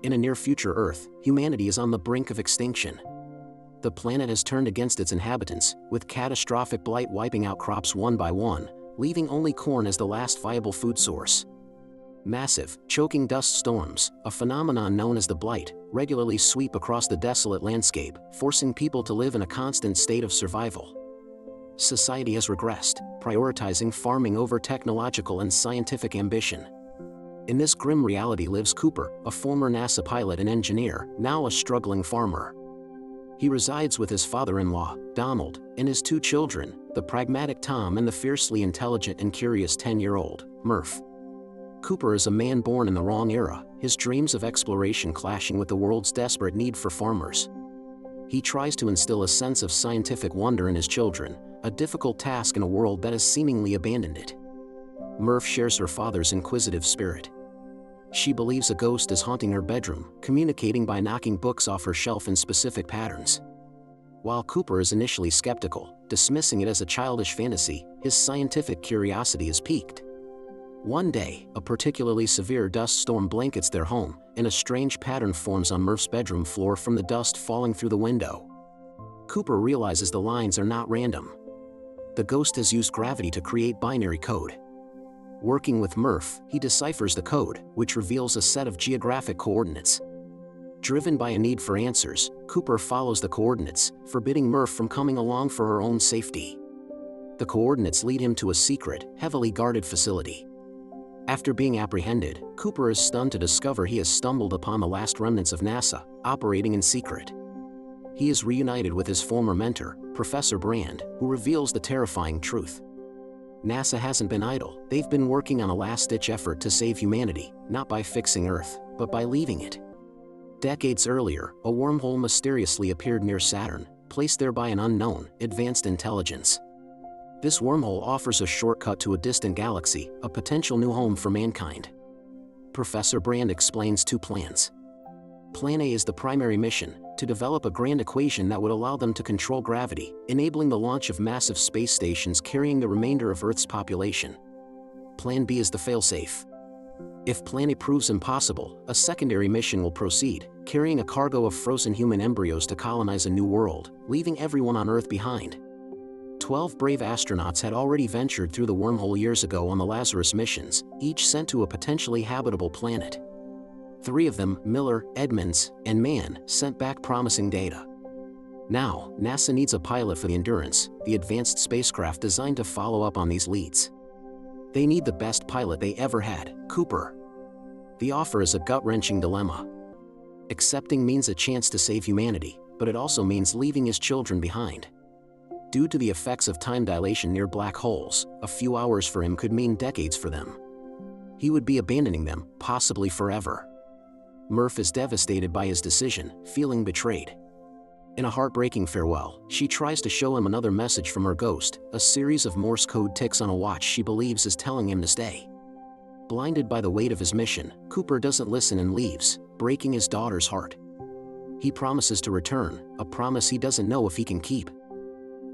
In a near-future Earth, humanity is on the brink of extinction. The planet has turned against its inhabitants, with catastrophic blight wiping out crops one by one, leaving only corn as the last viable food source. Massive, choking dust storms, a phenomenon known as the blight, regularly sweep across the desolate landscape, forcing people to live in a constant state of survival. Society has regressed, prioritizing farming over technological and scientific ambition. In this grim reality lives Cooper, a former NASA pilot and engineer, now a struggling farmer. He resides with his father-in-law, Donald, and his two children, the pragmatic Tom and the fiercely intelligent and curious 10-year-old, Murph. Cooper is a man born in the wrong era, his dreams of exploration clashing with the world's desperate need for farmers. He tries to instill a sense of scientific wonder in his children, a difficult task in a world that has seemingly abandoned it. Murph shares her father's inquisitive spirit. She believes a ghost is haunting her bedroom, communicating by knocking books off her shelf in specific patterns. While Cooper is initially skeptical, dismissing it as a childish fantasy, his scientific curiosity is piqued. One day, a particularly severe dust storm blankets their home, and a strange pattern forms on Murph's bedroom floor from the dust falling through the window. Cooper realizes the lines are not random. The ghost has used gravity to create binary code. Working with Murph, he deciphers the code, which reveals a set of geographic coordinates. Driven by a need for answers, Cooper follows the coordinates, forbidding Murph from coming along for her own safety. The coordinates lead him to a secret, heavily guarded facility. After being apprehended, Cooper is stunned to discover he has stumbled upon the last remnants of NASA, operating in secret. He is reunited with his former mentor, Professor Brand, who reveals the terrifying truth. NASA hasn't been idle, they've been working on a last-ditch effort to save humanity, not by fixing Earth, but by leaving it. Decades earlier, a wormhole mysteriously appeared near Saturn, placed there by an unknown, advanced intelligence. This wormhole offers a shortcut to a distant galaxy, a potential new home for mankind. Professor Brand explains two plans. Plan A is the primary mission, to develop a grand equation that would allow them to control gravity, enabling the launch of massive space stations carrying the remainder of Earth's population. Plan B is the failsafe. If Plan A proves impossible, a secondary mission will proceed, carrying a cargo of frozen human embryos to colonize a new world, leaving everyone on Earth behind. 12 brave astronauts had already ventured through the wormhole years ago on the Lazarus missions, each sent to a potentially habitable planet. 3 of them, Miller, Edmonds, and Mann, sent back promising data. Now, NASA needs a pilot for the Endurance, the advanced spacecraft designed to follow up on these leads. They need the best pilot they ever had, Cooper. The offer is a gut-wrenching dilemma. Accepting means a chance to save humanity, but it also means leaving his children behind. Due to the effects of time dilation near black holes, a few hours for him could mean decades for them. He would be abandoning them, possibly forever. Murph is devastated by his decision, feeling betrayed. In a heartbreaking farewell, she tries to show him another message from her ghost, a series of Morse code ticks on a watch she believes is telling him to stay. Blinded by the weight of his mission, Cooper doesn't listen and leaves, breaking his daughter's heart. He promises to return, a promise he doesn't know if he can keep.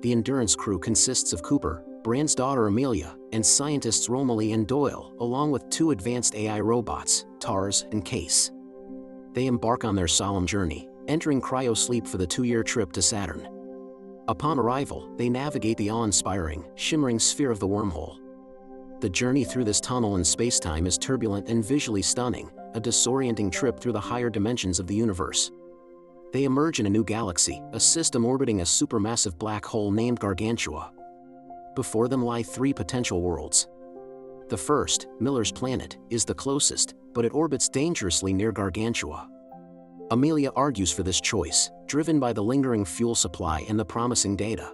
The Endurance crew consists of Cooper, Brand's daughter Amelia, and scientists Romilly and Doyle, along with 2 advanced AI robots, Tars and Case. They embark on their solemn journey, entering cryosleep for the 2-year trip to Saturn. Upon arrival, they navigate the awe-inspiring, shimmering sphere of the wormhole. The journey through this tunnel in space-time is turbulent and visually stunning, a disorienting trip through the higher dimensions of the universe. They emerge in a new galaxy, a system orbiting a supermassive black hole named Gargantua. Before them lie 3 potential worlds. The first, Miller's planet, is the closest, but it orbits dangerously near Gargantua. Amelia argues for this choice, driven by the lingering fuel supply and the promising data.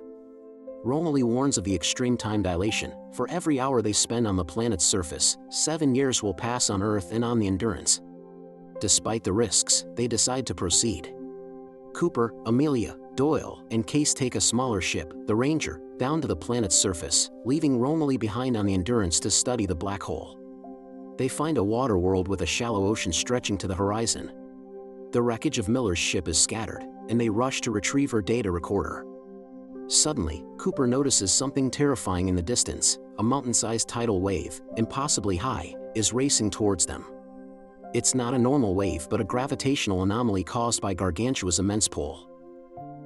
Romilly warns of the extreme time dilation. For every hour they spend on the planet's surface, 7 years will pass on Earth and on the Endurance. Despite the risks, they decide to proceed. Cooper, Amelia, Doyle, and Case take a smaller ship, the Ranger, down to the planet's surface, leaving Romilly behind on the Endurance to study the black hole. They find a water world with a shallow ocean stretching to the horizon. The wreckage of Miller's ship is scattered, and they rush to retrieve her data recorder. Suddenly, Cooper notices something terrifying in the distance. A mountain-sized tidal wave, impossibly high, is racing towards them. It's not a normal wave but a gravitational anomaly caused by Gargantua's immense pull.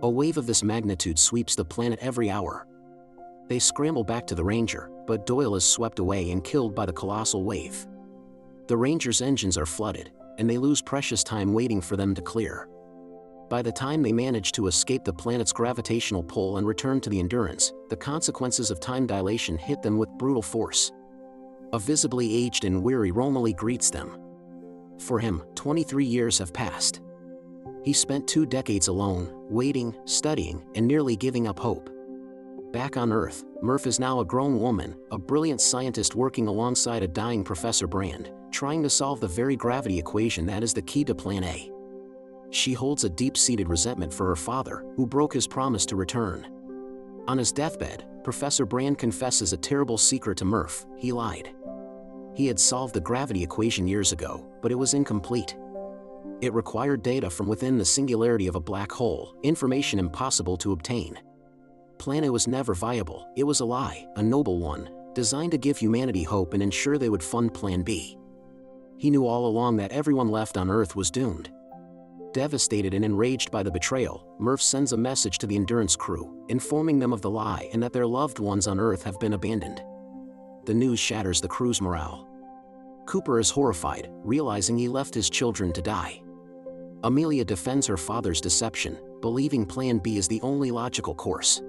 A wave of this magnitude sweeps the planet every hour. They scramble back to the Ranger, but Doyle is swept away and killed by the colossal wave. The Ranger's engines are flooded, and they lose precious time waiting for them to clear. By the time they manage to escape the planet's gravitational pull and return to the Endurance, the consequences of time dilation hit them with brutal force. A visibly aged and weary Romilly greets them. For him, 23 years have passed. He spent 2 decades alone, waiting, studying, and nearly giving up hope. Back on Earth, Murph is now a grown woman, a brilliant scientist working alongside a dying Professor Brand, trying to solve the very gravity equation that is the key to Plan A. She holds a deep-seated resentment for her father, who broke his promise to return. On his deathbed, Professor Brand confesses a terrible secret to Murph: he lied. He had solved the gravity equation years ago, but it was incomplete. It required data from within the singularity of a black hole, information impossible to obtain. Plan A was never viable. It was a lie, a noble one, designed to give humanity hope and ensure they would fund Plan B. He knew all along that everyone left on Earth was doomed. Devastated and enraged by the betrayal, Murph sends a message to the Endurance crew, informing them of the lie and that their loved ones on Earth have been abandoned. The news shatters the crew's morale. Cooper is horrified, realizing he left his children to die. Amelia defends her father's deception, believing Plan B is the only logical course.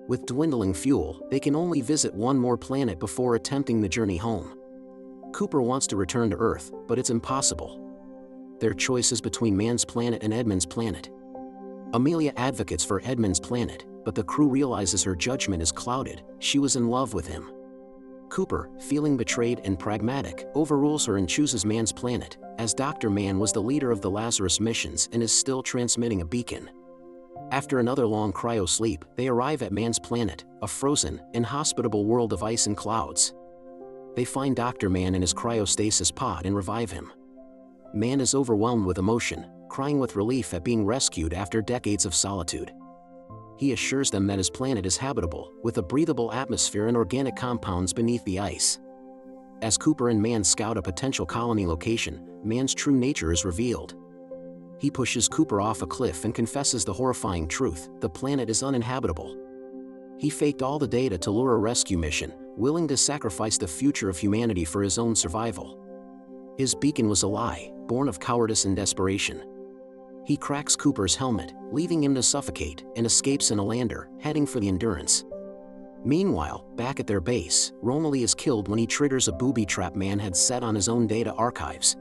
With dwindling fuel, they can only visit one more planet before attempting the journey home. Cooper wants to return to Earth, but it's impossible. Their choice is between Man's planet and Edmund's planet. Amelia advocates for Edmund's planet, but the crew realizes her judgment is clouded. She was in love with him. Cooper, feeling betrayed and pragmatic, overrules her and chooses Man's planet, as Dr. Mann was the leader of the Lazarus missions and is still transmitting a beacon. After another long cryo-sleep, they arrive at Man's planet, a frozen, inhospitable world of ice and clouds. They find Dr. Mann in his cryostasis pod and revive him. Mann is overwhelmed with emotion, crying with relief at being rescued after decades of solitude. He assures them that his planet is habitable, with a breathable atmosphere and organic compounds beneath the ice. As Cooper and Mann scout a potential colony location, Mann's true nature is revealed. He pushes Cooper off a cliff and confesses the horrifying truth: the planet is uninhabitable. He faked all the data to lure a rescue mission, willing to sacrifice the future of humanity for his own survival. His beacon was a lie, born of cowardice and desperation. He cracks Cooper's helmet, leaving him to suffocate, and escapes in a lander, heading for the Endurance. Meanwhile, back at their base, Romilly is killed when he triggers a booby trap Mann had set on his own data archives.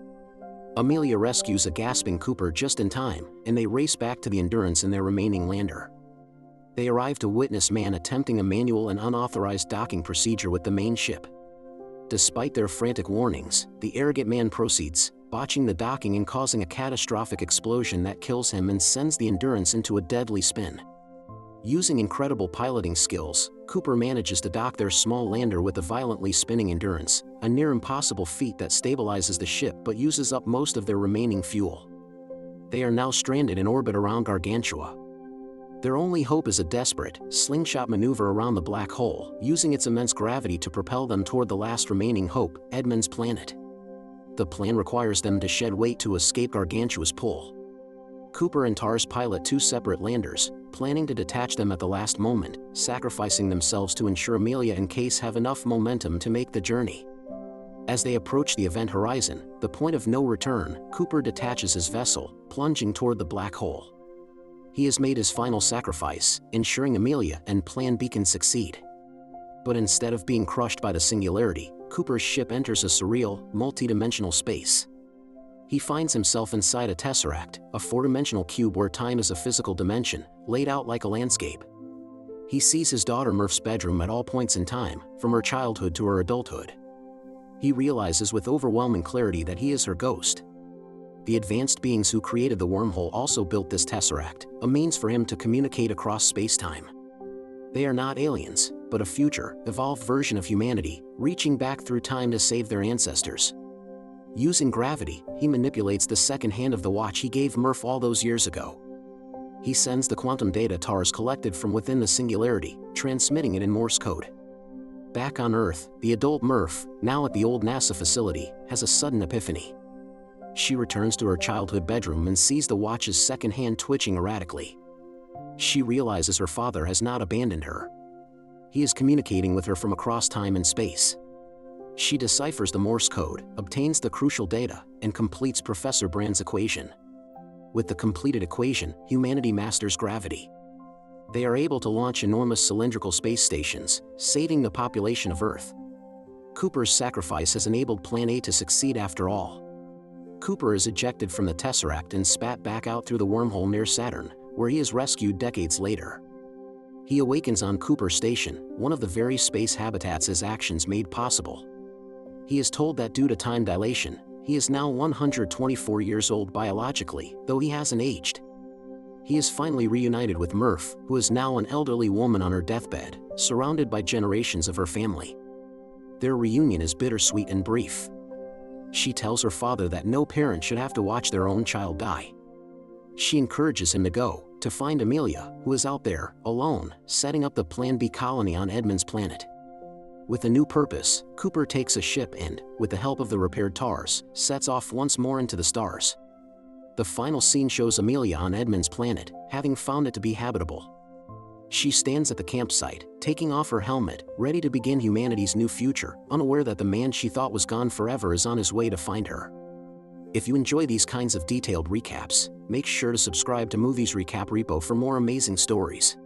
Amelia rescues a gasping Cooper just in time, and they race back to the Endurance in their remaining lander. They arrive to witness Mann attempting a manual and unauthorized docking procedure with the main ship. Despite their frantic warnings, the arrogant Mann proceeds, botching the docking and causing a catastrophic explosion that kills him and sends the Endurance into a deadly spin. Using incredible piloting skills, Cooper manages to dock their small lander with the violently spinning Endurance, a near-impossible feat that stabilizes the ship but uses up most of their remaining fuel. They are now stranded in orbit around Gargantua. Their only hope is a desperate, slingshot maneuver around the black hole, using its immense gravity to propel them toward the last remaining hope, Edmund's planet. The plan requires them to shed weight to escape Gargantua's pull. Cooper and Tars pilot 2 separate landers, planning to detach them at the last moment, sacrificing themselves to ensure Amelia and Case have enough momentum to make the journey. As they approach the event horizon, the point of no return, Cooper detaches his vessel, plunging toward the black hole. He has made his final sacrifice, ensuring Amelia and Plan B can succeed. But instead of being crushed by the singularity, Cooper's ship enters a surreal, multi-dimensional space. He finds himself inside a tesseract, a 4-dimensional cube where time is a physical dimension, laid out like a landscape. He sees his daughter Murph's bedroom at all points in time, from her childhood to her adulthood. He realizes with overwhelming clarity that he is her ghost. The advanced beings who created the wormhole also built this tesseract, a means for him to communicate across space-time. They are not aliens, but a future, evolved version of humanity, reaching back through time to save their ancestors. Using gravity, he manipulates the second hand of the watch he gave Murph all those years ago. He sends the quantum data Tars collected from within the singularity, transmitting it in Morse code. Back on Earth, the adult Murph, now at the old NASA facility, has a sudden epiphany. She returns to her childhood bedroom and sees the watch's second hand twitching erratically. She realizes her father has not abandoned her. He is communicating with her from across time and space. She deciphers the Morse code, obtains the crucial data, and completes Professor Brand's equation. With the completed equation, humanity masters gravity. They are able to launch enormous cylindrical space stations, saving the population of Earth. Cooper's sacrifice has enabled Plan A to succeed after all. Cooper is ejected from the Tesseract and spat back out through the wormhole near Saturn, where he is rescued decades later. He awakens on Cooper Station, one of the very space habitats his actions made possible. He is told that due to time dilation, he is now 124 years old biologically, though he hasn't aged. He is finally reunited with Murph, who is now an elderly woman on her deathbed, surrounded by generations of her family. Their reunion is bittersweet and brief. She tells her father that no parent should have to watch their own child die. She encourages him to go, to find Amelia, who is out there, alone, setting up the Plan B colony on Edmund's planet. With a new purpose, Cooper takes a ship and, with the help of the repaired TARS, sets off once more into the stars. The final scene shows Amelia on Edmund's planet, having found it to be habitable. She stands at the campsite, taking off her helmet, ready to begin humanity's new future, unaware that the man she thought was gone forever is on his way to find her. If you enjoy these kinds of detailed recaps, make sure to subscribe to Movies Recap Repo for more amazing stories.